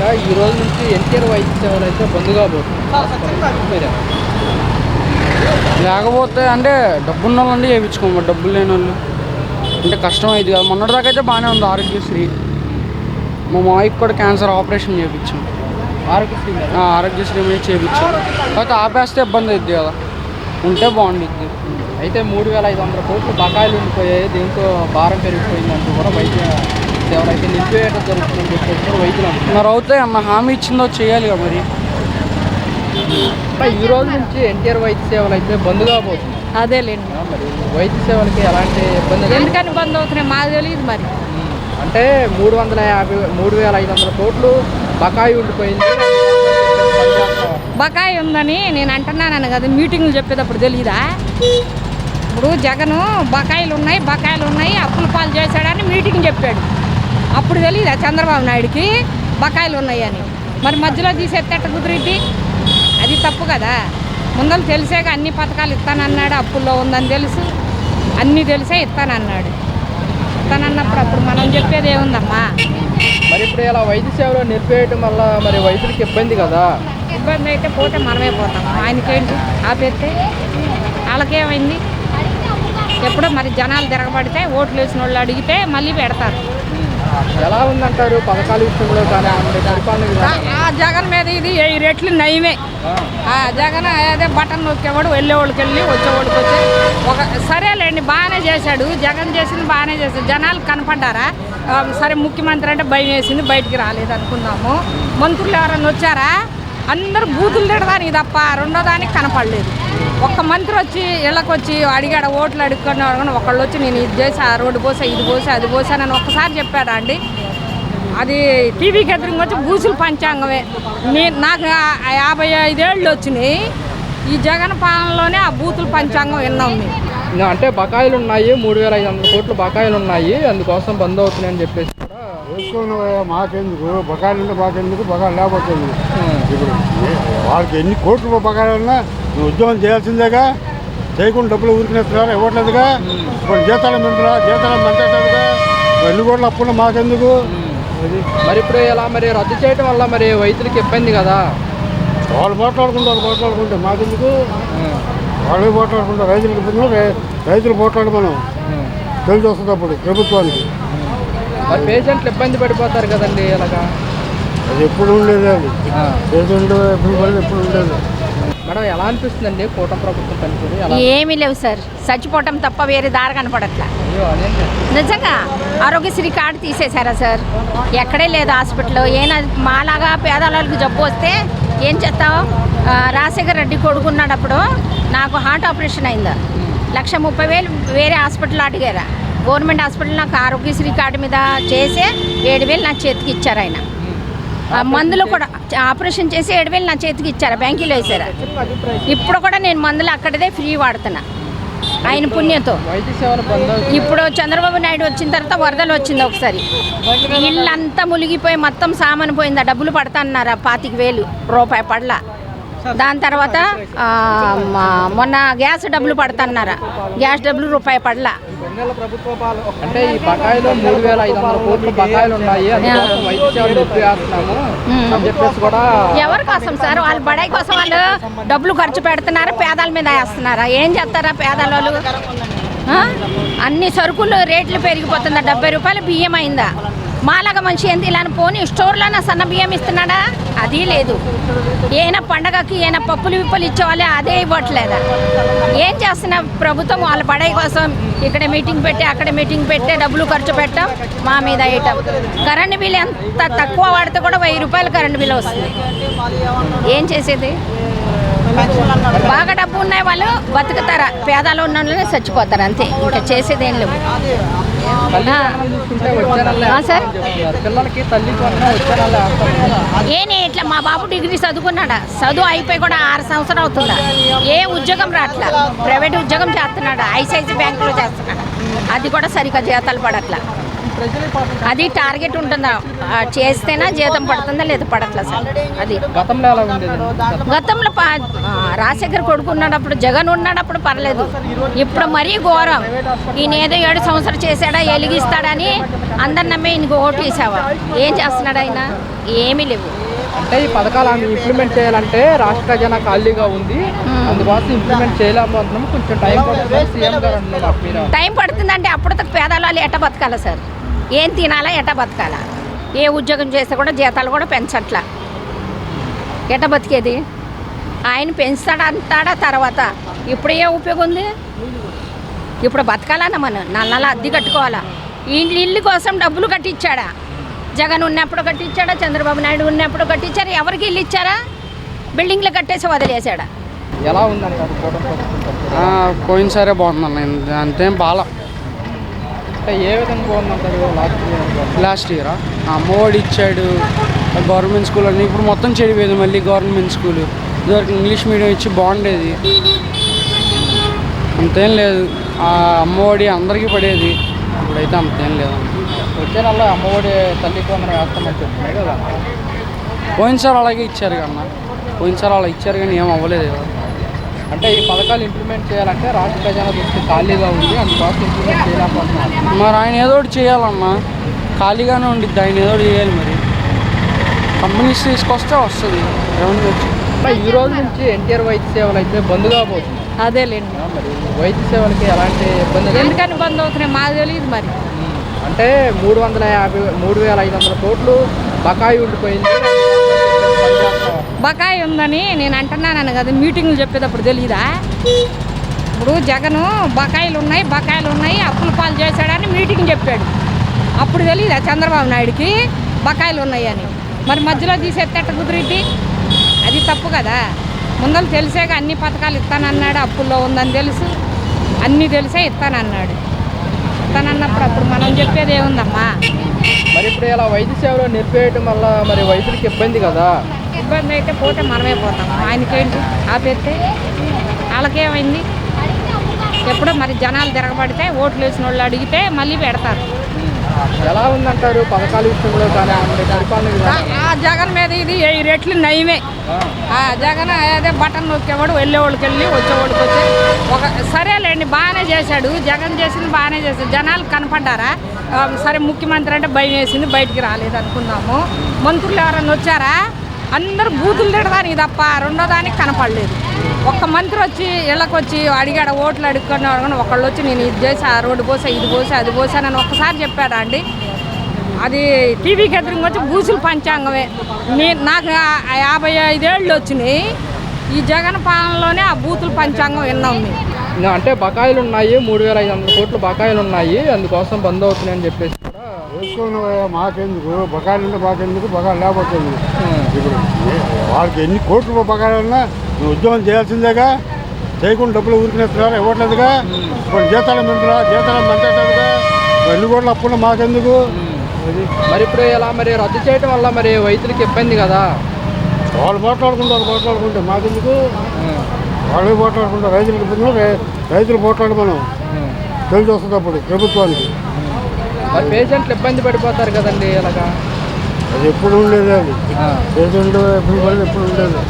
ఈ రోజు నుంచి ఎన్టీఆర్ వైద్య సేవలు అయితే బంద్ కాబోతుంది. లేకపోతే అంటే డబ్బున్న వాళ్ళంటే చేయించుకోమా, డబ్బులు లేని వాళ్ళు అంటే కష్టం అయింది కదా. మొన్నటిదాకా అయితే బాగానే ఉంది ఆరోగ్యశ్రీ. మా మావికి కూడా క్యాన్సర్ ఆపరేషన్ చేయించాం. ఆరోగ్యశ్రీ మీద చేయించాం. కాకపోతే ఆపేస్తే ఇబ్బంది అవుద్ది కదా, ఉంటే బాగుండిద్ది. అయితే 3,500 కోట్లు బకాయిలు ఉండిపోయాయి. దీంతో భారం పెరిగిపోయిందంటూ కూడా వైద్య సేవలు అయితే నిలిపివేయడం జరుగుతుందని చెప్పేసి కూడా వైద్యులు అంటున్నారు. మరి అవుతాయి అన్న హామీ ఇచ్చిందో చేయాలి కదా మరి. ఈ రోజు నుంచి ఎన్టీఆర్ వైద్య సేవలు అయితే బంద్ కాబోతుంది. అదేలేండి. మరి వైద్య సేవలకి ఎలాంటి ఇబ్బంది ఎందుకని బంద్ అవుతున్నాయి మాకు తెలియదు మరి. అంటే 3,500 కోట్లు బకాయి ఉండిపోయింది. బకాయి ఉందని నేను అంటున్నాను కదా, మీటింగ్లు చెప్పేటప్పుడు తెలియదా? ఇప్పుడు జగను బకాయిలు ఉన్నాయి అప్పుల పాలు చేశాడని మీటింగ్ చెప్పాడు. అప్పుడు తెలియదా చంద్రబాబు నాయుడికి బకాయిలు ఉన్నాయని? మరి మధ్యలో తీసేస్తే కుదిరిద్ది, అది తప్పు కదా. ముందర తెలిసాక అన్ని పథకాలు ఇస్తానన్నాడు, అప్పుల్లో ఉందని తెలుసు, అన్నీ తెలిసే ఇస్తానన్నాడు. ఇస్తానన్నప్పుడు అప్పుడు మనం చెప్పేది ఏముందమ్మా? మరి ఇప్పుడు ఇలా వైద్య సేవలు నిలిపేయడం వల్ల మరి వైద్యులకి ఇబ్బంది కదా. ఇబ్బంది అయితే పోతే మనమే పోతాం. ఆయనకేంటి ఆపేస్తే? వాళ్ళకేమైంది? ఎప్పుడో మరి జనాలు తిరగబడితే ఓట్లు వేసిన వాళ్ళు అడిగితే మళ్ళీ పెడతారు. ఎలా ఉందంటారు పథకాల విషయంలో కానీ పరిపాలన? జగన్ మీద ఇది 7 రెట్లు నయమే. జగన్ అదే బటన్ నొక్కేవాడు, వెళ్ళేవాళ్ళకి వెళ్ళి వచ్చేవాళ్ళకి వచ్చి సరేలేండి బాగానే చేశాడు. జగన్ చేసింది బాగానే చేశాడు. జనాలు కనపడ్డారా? సరే ముఖ్యమంత్రి అంటే భయం వేసింది, బయటికి రాలేదు అనుకున్నాము. మంత్రులు ఎవరన్నా వచ్చారా? అందరూ బూతులు తిడదానికి తప్ప రెండో దానికి కనపడలేదు. ఒక్క మంత్రి వచ్చి ఇళ్ళకి వచ్చి అడిగాడు, ఓట్లు అడుక్కున్నారు కానీ ఒకళ్ళు వచ్చి నేను ఇది చేసి ఆ రోడ్డు పోసా, ఇది పోసా, అది పోసానని ఒక్కసారి చెప్పాడా అండి? అది టీవీకి ఎదురుగా వచ్చి బూసులు పంచాంగమే. నాకు 55 ఏళ్ళు వచ్చినాయి. ఈ జగన్ పాలనలోనే ఆ బూతులు పంచాంగం విన్నాం మేము. అంటే బకాయిలు ఉన్నాయి, 3,500 కోట్లు బకాయిలు ఉన్నాయి, అందుకోసం బంద్ అవుతున్నాయి అని చెప్పేసి మాకెందుకు బకాయిలు ఉంటే మాకెందుకు, బకాయిలు లేకపోతే ఇప్పుడు వాళ్ళకి ఎన్ని కోట్లు బకాయిలు ఉన్నా నువ్వు ఉద్యోగం చేయాల్సిందేగా. చేయకుండా డబ్బులు ఊరికినేస్తున్నారు, ఇవ్వట్లేదుగా. ఇప్పుడు జీతాలు మెంటలేదుగా. ఎన్ని కోట్లు అప్పున్నా మాకెందుకు? మరి ఇప్పుడు ఇలా మరి రద్దు చేయడం వల్ల మరి వైద్యులకి ఇబ్బంది కదా. వాళ్ళు మాట్లాడుకుంటే మాకెందుకు? వాళ్ళే మాట్లాడుకుంటారు. రైతులకు ఇబ్బంది, రైతులు మాట్లాడు మనం తెలిసి వస్తుంది అప్పుడు ప్రభుత్వానికి. మరి పేషెంట్లు ఇబ్బంది పడిపోతారు కదండి ఇలాగా. అది ఎప్పుడు ఉండేది, అది పేషెంట్ ఎప్పుడు ఉండేది. మేడం ఎలా అనిపిస్తుందండి కూటమి ప్రభుత్వం పనిచేది? ఏమీ లేవు సార్, చచ్చిపోవటం తప్ప వేరే దారి కనపడట్లా. నిజంగా ఆరోగ్యశ్రీ కార్డు తీసేశారా సార్? ఎక్కడే లేదు హాస్పిటల్. ఏనా మాలాగా పేదవాళ్ళకి జబ్బు వస్తే ఏం చేస్తావు? రాజశేఖర్ రెడ్డి కొడుకున్నాడు అప్పుడు, నాకు హార్ట్ ఆపరేషన్ అయిందా, 1,30,000 వేరే హాస్పిటల్ అడిగారా. గవర్నమెంట్ హాస్పిటల్ నాకు ఆరోగ్యశ్రీ కార్డు మీద చేసే 7,000 నా చేతికి ఇచ్చారు. ఆయన మందులు కూడా ఆపరేషన్ చేసి 7,000 నా చేతికి ఇచ్చారా, బ్యాంకులో వేసారా. ఇప్పుడు కూడా నేను మందులు అక్కడదే ఫ్రీ వాడుతున్నా ఆయన పుణ్యంతో. ఇప్పుడు చంద్రబాబు నాయుడు వచ్చిన తర్వాత వరదలు వచ్చింది ఒకసారి, ఇల్లంతా మునిగిపోయి మొత్తం సామాను పోయిందా. డబ్బులు పడతా అన్నారా, 25,000 రూపాయి పడలా. దాని తర్వాత మొన్న గ్యాస్ డబ్బులు పడతాన్నారా, గ్యాస్ డబ్బులు రూపాయి పడలా. అంటే ఈ బకాయిలో 3,500 కోట్లు బకాయిలు ఉన్నాయి, ఎవరి కోసం సార్? వాళ్ళు బడాయి కోసం వాళ్ళు డబ్బులు ఖర్చు పెడుతున్నారా, పేదల మీద వేస్తున్నారా? ఏం చేస్తారా పేదవాళ్ళు? అన్ని సరుకులు రేట్లు పెరిగిపోతుందా? 70 రూపాయలు బియ్యం అయిందా? మాలాగా మనిషి ఏంటి ఇలా పోనీ స్టోర్లో సన్న బియ్యం ఇస్తున్నాడా? అది లేదు. ఏమైనా పండగకి ఏమైనా పప్పులు విప్పులు ఇచ్చేవాళ్ళే, అదే ఇవ్వట్లేదా? ఏం చేస్తున్నా ప్రభుత్వం? వాళ్ళ బడాయి కోసం ఇక్కడ మీటింగ్ పెట్టి అక్కడ మీటింగ్ పెట్టి డబ్బులు ఖర్చు పెట్టాం, మా మీద వేయటం. కరెంటు బిల్లు ఎంత తక్కువ వాడితే కూడా 1,000 రూపాయలు కరెంటు బిల్లు వస్తుంది. ఏం చేసేది? బాగా డబ్బు ఉన్నాయి వాళ్ళు బతుకుతారా, పేదలు ఉన్న వాళ్ళనే చచ్చిపోతారు అంతే, ఇంకా చేసేది ఏం లేవు సార్. ఏనే ఇట్లా మా బాబు డిగ్రీ చదువుకున్నాడా, చదువు అయిపోయి కూడా 6 సంవత్సరాలు అవుతుందా, ఏ ఉద్యోగం రాట్లా. ప్రైవేట్ ఉద్యోగం చేస్తున్నాడు, ఐసిఐసి బ్యాంకులో చేస్తున్నాడు, అది కూడా సరిగ్గా జీతాలు పడట్లా. ప్రజలు పాపం అది టార్గెట్ ఉంటుందా చేస్తేనా జీతం పడుతుందా లేదా పడట్లా సార్ అది గతంలో ఎలా ఉండేది? గతంలో రాజశేఖర్ కొడుకు ఉన్నప్పుడు జగన్ ఉన్నప్పుడు పర్లేదు ఇప్పుడు మరీ ఘోరం ఈయన ఏదో 7 సంవత్సరాలు చేశాడా ఎలిగిస్తాడని అందరు నమ్మే ఈయనకి ఓటు వేసావా ఏం చేస్తున్నాడు ఆయన ఏమీ లేవు అంటే ఈ పథకాలను ఇంప్లిమెంట్ చేయాలంటే రాష్ట్ర ఖజానా ఖాళీగా ఉంది, అందుకోసం ఇంప్లిమెంట్ చేయలేము అంటున్నాము, కొంచెం టైం పడుతుంది సీఎం గారు అంటున్నారు. మీరు టైం పడుతుందంటే అప్పుడు పేదవాళ్ళు ఎట్ట బతకాలా సార్ ఏం తినాలా ఎట్ట బతకాలా ఏ ఉద్యోగం చేస్తే కూడా జీతాలు కూడా పెంచట్లా ఎట్ట బతికేది ఆయన పెంచుతాడంటాడా తర్వాత ఇప్పుడు ఏ ఉపయోగం ఉంది ఇప్పుడు బతకాలన్నా మనం నెల అద్దె కట్టుకోవాలా ఇల్లు కోసం డబ్బులు కట్టించాడా జగన్ ఉన్నప్పుడు కట్టించాడా చంద్రబాబు నాయుడు ఉన్నప్పుడు కట్టించారా ఎవరికి ఇల్లు ఇచ్చారా బిల్డింగ్లు కట్టేసి వదిలేసాడా ఎలా ఉందంటారు కూటమి ప్రభుత్వం? పోయినసారే బాగుందన్న అంతేం బాగా అంటే ఏ విధంగా బాగుందంటారు? లాస్ట్ ఇయర్ అమ్మఒడి ఇచ్చాడు గవర్నమెంట్ స్కూల్ అని ఇప్పుడు మొత్తం చెడిపోయేది మళ్ళీ గవర్నమెంట్ స్కూల్ ఇదివరకు ఇంగ్లీష్ మీడియం ఇచ్చి బాగుండేది అంతేం లేదు అమ్మఒడి అందరికీ పడేది ఇప్పుడైతే అంతేం లేదు వచ్చే నెలలో అమ్మఒడి తల్లి కొందరు వేస్తామని చెప్తున్నాయి కదా. పోయినసారి అలాగే ఇచ్చారు కన్నా పోయినసారి అలా ఇచ్చారు కానీ ఏం అవ్వలేదు అంటే ఈ పథకాలు ఇంప్లిమెంట్ చేయాలంటే రాష్ట్ర ఖజానా దృష్టి ఖాళీగా ఉంది, అందుకోసం ఇంప్లిమెంట్ చేయలేకపోతున్నారు. మరి ఆయన ఏదో ఒకటి చేయాలన్నా ఖాళీగానే ఉండిద్ది ఆయన ఏదో ఒకటి చేయాలి మరి కంపెనీస్ తీసుకొస్తే వస్తుంది రెవెన్యూ వచ్చి. ఈ రోజు నుంచి ఎన్టీఆర్ వైద్య సేవలు అయితే బంద్ కాబోతుంది. అదేలేండి మరి వైద్య సేవలకి ఎలాంటి ఇబ్బంది లేదు. ఎందుకని బంద్ అవుతున్నాయి మాకు తెలియదు మరి అంటే 3,500 కోట్లు బకాయి ఉండిపోయింది. బకాయి ఉందని నేను అంటున్నాను కదా మీటింగ్లు చెప్పేటప్పుడు తెలియదా ఇప్పుడు జగను బకాయిలు ఉన్నాయి అప్పుల పాలు చేశాడని మీటింగ్ చెప్పాడు అప్పుడు తెలియదా చంద్రబాబు నాయుడికి బకాయిలు ఉన్నాయని మరి మధ్యలో తీసేస్తే కుదిరిద్ది అది తప్పు కదా ముందర తెలిసాక అన్ని పథకాలు ఇస్తానన్నాడు అప్పుల్లో ఉందని తెలుసు అన్నీ తెలిసే ఇస్తానన్నాడు ఇస్తానన్నప్పుడు అప్పుడు మనం చెప్పేది ఏముందమ్మా మరి ఇప్పుడు ఇలా వైద్య సేవలు నిలిపేయటం వల్ల మరి వైద్యులకి ఇబ్బంది కదా. ఇబ్బంది అయితే పోతే మనమే పోతాం ఆయనకేంటి ఆపేస్తే వాళ్ళకేమైంది ఎప్పుడో మరి జనాలు తిరగబడితే ఓట్లు వేసిన వాళ్ళు అడిగితే మళ్ళీ పెడతారు. ఎలా ఉందంటారు పథకాల విషయంలో కానీ పరిపాలన విధానం? జగన్ మీద ఇది 1000 రెట్లు నయమే. జగన్ అదే బటన్ నొక్కేవాడు వెళ్ళేవాళ్ళకి వెళ్ళి వచ్చేవాళ్ళకి వచ్చి సరేలేండి బాగానే చేశాడు జగన్ చేసింది బాగానే చేశాడు జనాలు కనపడ్డారా సరే ముఖ్యమంత్రి అంటే భయం వేసింది బయటికి రాలేదు అనుకున్నాము మంత్రులు ఎవరైనా వచ్చారా అందరూ బూతులు తిడదానికి తప్ప రెండో దానికి కనపడలేదు ఒక్క మంత్రి వచ్చి ఇళ్ళకి వచ్చి అడిగాడు ఓట్లు అడుక్కునే ఒకళ్ళు వచ్చి నేను ఇది చేసి ఆ రోడ్డు పోసా ఇది పోసా అది పోసానని ఒక్కసారి చెప్పాడా అండి అది టీవీకి ఎదురుగా వచ్చి బూసులు పంచాంగమే నాకు 55 ఏళ్ళు వచ్చినాయి ఈ జగన్ పాలనలోనే ఆ బూతులు పంచాంగం విన్నాం మేము అంటే బకాయిలు ఉన్నాయి 3,500 కోట్లు బకాయిలు ఉన్నాయి అందుకోసం బంద్ అవుతున్నాయి అని చెప్పేసి మాకెందుకు బకాయిలు ఉంటే మాకెందుకు బకాయిలు లేకపోతే ఇప్పుడు వాళ్ళకి ఎన్ని కోట్లు బకాయిలున్నా నువ్వు ఉద్యోగం చేయాల్సిందేగా చేయకుండా డబ్బులు ఊరికినేస్తున్నారు ఇవ్వట్లేదుగా ఇప్పుడు జీతాలు మంటేటట్టుగా ఎన్ని కోట్లు అప్పుడు మాకెందుకు మరి ఇప్పుడు ఇలా మరి రద్దు చేయడం వల్ల మరి రైతులకు ఇబ్బంది కదా. వాళ్ళు పోట్లాడుకుంటే మాకెందుకు వాళ్ళు పోట్లాడుకుంటారు రైతులకు ఇబ్బంది రైతులు పోట్లాడమను తెలిసి వస్తుంది అప్పుడు ప్రభుత్వానికి. మరి పేషెంట్లు ఇబ్బంది పడిపోతారు కదండి ఇలాగా అది ఎప్పుడు ఉండేది అది పేషెంట్లు ఎప్పుడు ఉండేది